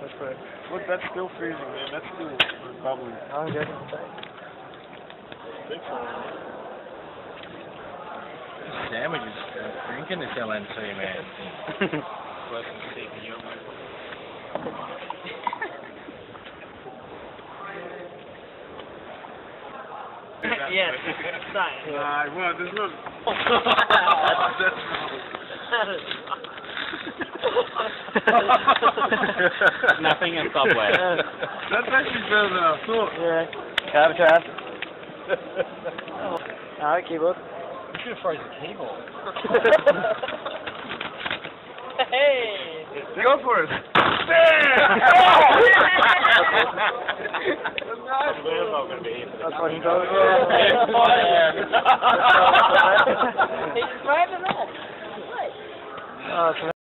That's right. Look, that's still freezing, man. That's still bubbly. I'm good. Sandwiches drinking this LNC, man. Welcome to taking you. Yes, science. Well, there's no... Nothing in Subway. That's actually better than I thought. Yeah. Cab. Alright, keyboard. You should have frozen the keyboard. Hey! Go for it. That's what he does. He's driving off.